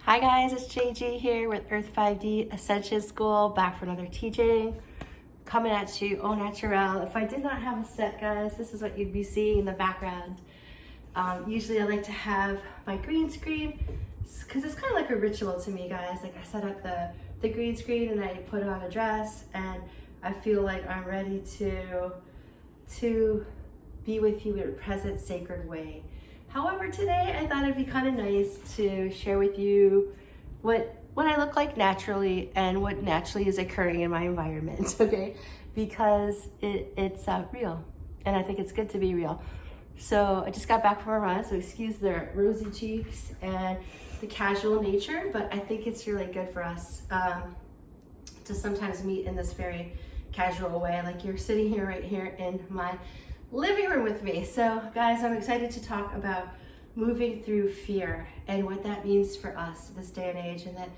Hi guys, it's JG here with Earth-5D Ascension School, back for another teaching, coming at you au naturel. If I did not have a set, guys, this is what you'd be seeing in the background. Usually I like to have my green screen, because it's kind of like a ritual to me, guys. Like I set up the green screen and I put on a dress, and I feel like I'm ready to be with you in a present, sacred way. However, today I thought it'd be kind of nice to share with you what I look like naturally and what naturally is occurring in my environment, okay? Because it's real, and I think it's good to be real. So I just got back from a run, so excuse the rosy cheeks and the casual nature, but I think it's really good for us to sometimes meet in this very casual way, like you're sitting here right here in my living room with me. So guys, I'm excited to talk about moving through fear and what that means for us this day and age, and that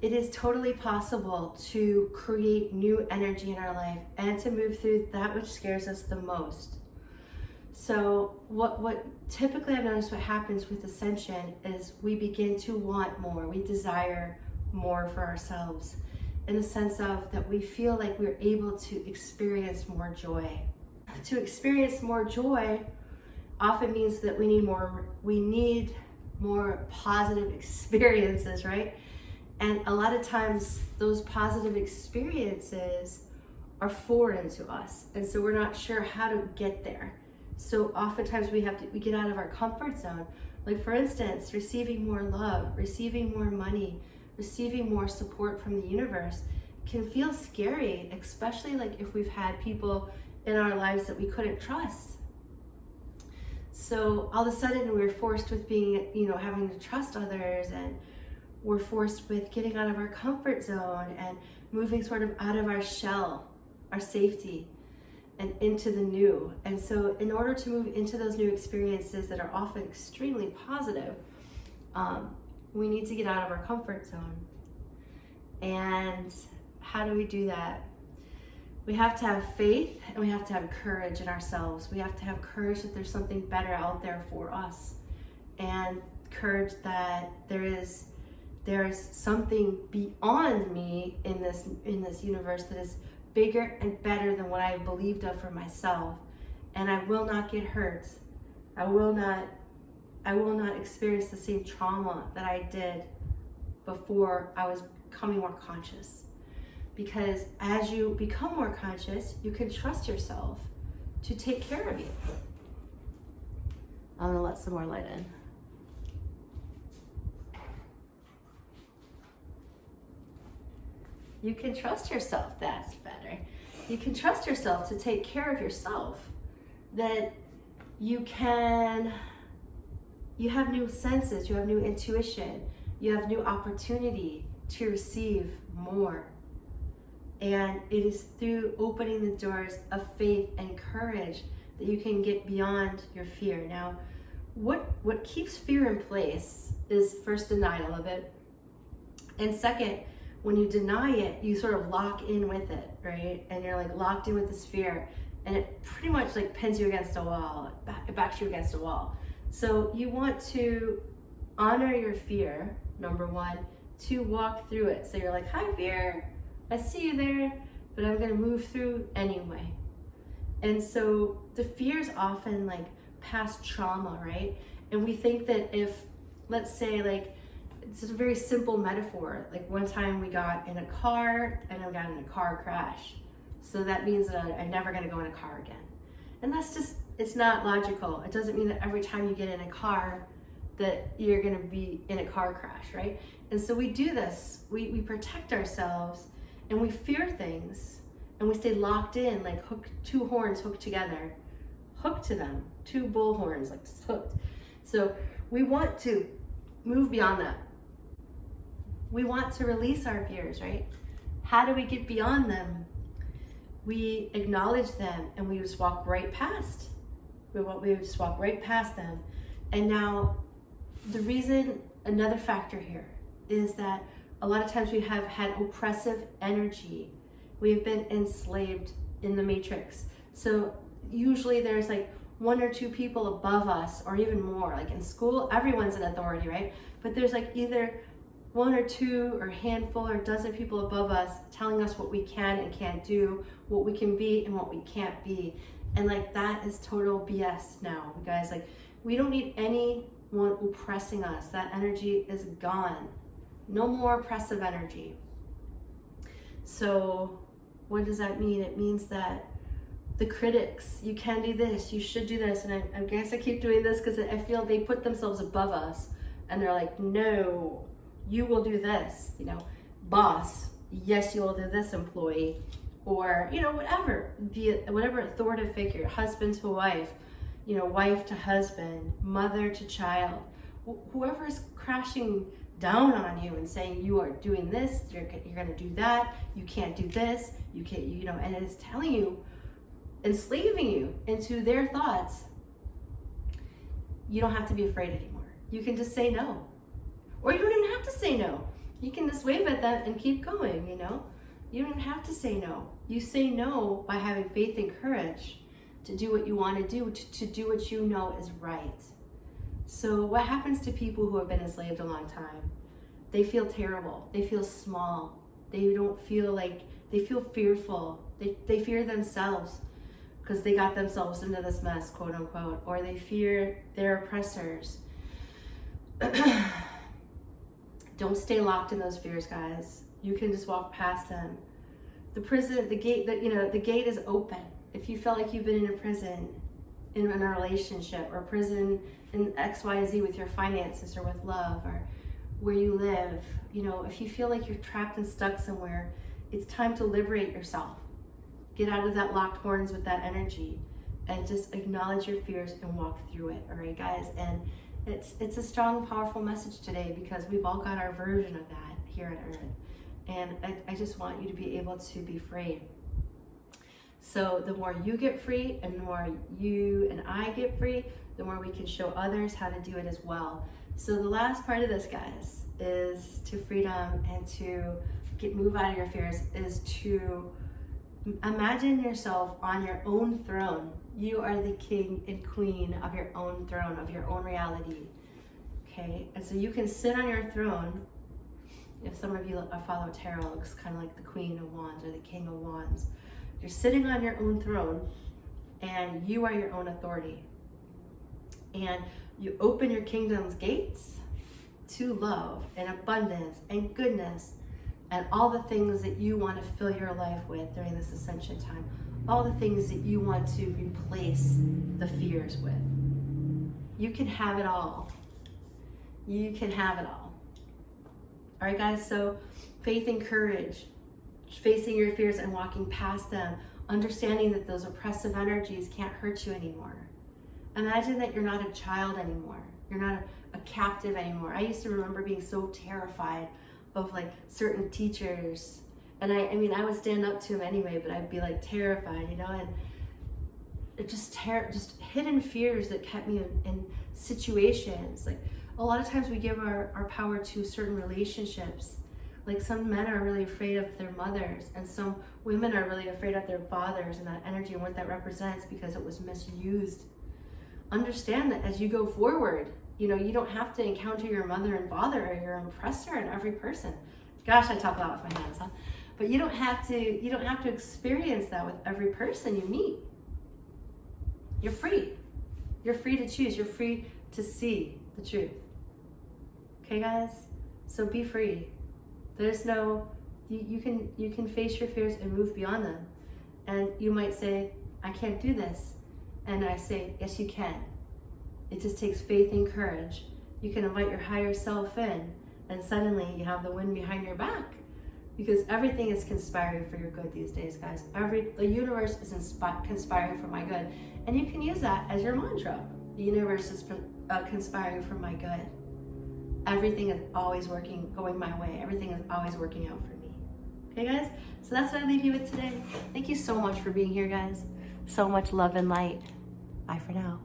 it is totally possible to create new energy in our life and to move through that which scares us the most. So what typically I've noticed what happens with Ascension is we begin to want more, we desire more for ourselves, in the sense of that we feel like we're able to experience more joy. To experience more joy often means that we need more positive experiences, right? And a lot of times those positive experiences are foreign to us, and so we're not sure how to get there. So oftentimes we get out of our comfort zone. Like for instance, receiving more love, receiving more money, receiving more support from the universe can feel scary, especially like if we've had people in our lives that we couldn't trust. So all of a sudden we're forced with having to trust others, and we're forced with getting out of our comfort zone and moving sort of out of our shell, our safety, and into the new. And so in order to move into those new experiences that are often extremely positive, we need to get out of our comfort zone. And how do we do that? We have to have faith, and we have to have courage in ourselves. We have to have courage that there's something better out there for us, and courage that there is something beyond me in this universe that is bigger and better than what I believed of for myself. And I will not get hurt. I will not experience the same trauma that I did before I was becoming more conscious. Because as you become more conscious, you can trust yourself to take care of you. I'm gonna let some more light in. You can trust yourself, that's better. You can trust yourself to take care of yourself, that you have new senses, you have new intuition, you have new opportunity to receive more. And it is through opening the doors of faith and courage that you can get beyond your fear. Now, what keeps fear in place is first denial of it. And second, when you deny it, you sort of lock in with it, right? And you're like locked in with this fear, and it pretty much like pins you against a wall, it backs you against a wall. So you want to honor your fear, number one, to walk through it. So you're like, hi fear, I see you there, but I'm gonna move through anyway. And so the fear is often like past trauma, right? And we think that if, let's say, like, it's a very simple metaphor. Like one time we got in a car and I got in a car crash. So that means that I'm never gonna go in a car again. And that's just, it's not logical. It doesn't mean that every time you get in a car that you're gonna be in a car crash, right? And so we do this, we protect ourselves, and we fear things, and we stay locked in, like two horns hooked together, hooked to them, two bull horns, like hooked. So we want to move beyond that. We want to release our fears, right? How do we get beyond them? We acknowledge them, and we just walk right past. We just walk right past them. And now, another factor here is that a lot of times we have had oppressive energy. We've been enslaved in the matrix. So usually there's like one or two people above us, or even more. Like in school, everyone's an authority, right? But there's like either one or two or handful or dozen people above us telling us what we can and can't do, what we can be and what we can't be. And like, that is total BS now, you guys. Like, we don't need anyone oppressing us. That energy is gone. No more oppressive energy. So what does that mean? It means that the critics, you can do this, you should do this. And I guess I keep doing this because I feel they put themselves above us and they're like, no, you will do this, you know, boss, yes, you will do this, employee, or, you know, whatever authoritative figure, husband to wife, you know, wife to husband, mother to child, whoever is crashing down on you and saying you are doing this, you're going to do that, you can't do this, you can't, you know, and it is telling you, enslaving you into their thoughts. You don't have to be afraid anymore. You can just say no. Or you don't even have to say no. You can just wave at them and keep going, you know? You don't have to say no. You say no by having faith and courage to do what you want to do, to do what you know is right. So what happens to people who have been enslaved a long time? They feel terrible. They feel small. They don't feel like, they feel fearful. They fear themselves because they got themselves into this mess, quote unquote, or they fear their oppressors. Don't stay locked in those fears, guys. You can just walk past them. The prison, the gate, the gate is open. If you felt like you've been in a prison, in a relationship, or prison in X, Y, Z with your finances or with love or where you live, you know, if you feel like you're trapped and stuck somewhere, it's time to liberate yourself. Get out of that locked horns with that energy and just acknowledge your fears and walk through it. All right, guys. And it's a strong, powerful message today because we've all got our version of that here on Earth. And I just want you to be able to be free. So the more you get free and the more you and I get free, the more we can show others how to do it as well. So the last part of this, guys, is to freedom and to move out of your fears, is to imagine yourself on your own throne. You are the king and queen of your own throne, of your own reality. Okay? And so you can sit on your throne. If some of you follow tarot, it looks kind of like the Queen of Wands or the King of Wands. You're sitting on your own throne and you are your own authority. And you open your kingdom's gates to love and abundance and goodness and all the things that you want to fill your life with during this ascension time. All the things that you want to replace the fears with. You can have it all. You can have it all. All right, guys, so faith and courage, facing your fears and walking past them, understanding that those oppressive energies can't hurt you anymore. Imagine that you're not a child anymore. You're not a captive anymore. I used to remember being so terrified of like certain teachers. And I mean, I would stand up to them anyway, but I'd be like terrified, you know, and it just hidden fears that kept me in situations. Like a lot of times we give our power to certain relationships. Like some men are really afraid of their mothers and some women are really afraid of their fathers and that energy and what that represents because it was misused. Understand that as you go forward, you know, you don't have to encounter your mother and father or your oppressor in every person. Gosh, I talk a lot with my hands, huh? But you don't have to experience that with every person you meet. You're free. You're free to choose. You're free to see the truth. Okay, guys? So be free. There's no, you can face your fears and move beyond them. And you might say, I can't do this. And I say, yes, you can. It just takes faith and courage. You can invite your higher self in, and suddenly you have the wind behind your back. Because everything is conspiring for your good these days, guys. The universe is conspiring for my good. And you can use that as your mantra. The universe is conspiring for my good. Everything is always going my way. Everything is always working out for me. Okay, guys? So that's what I leave you with today. Thank you so much for being here, guys. So much love and light. Bye for now.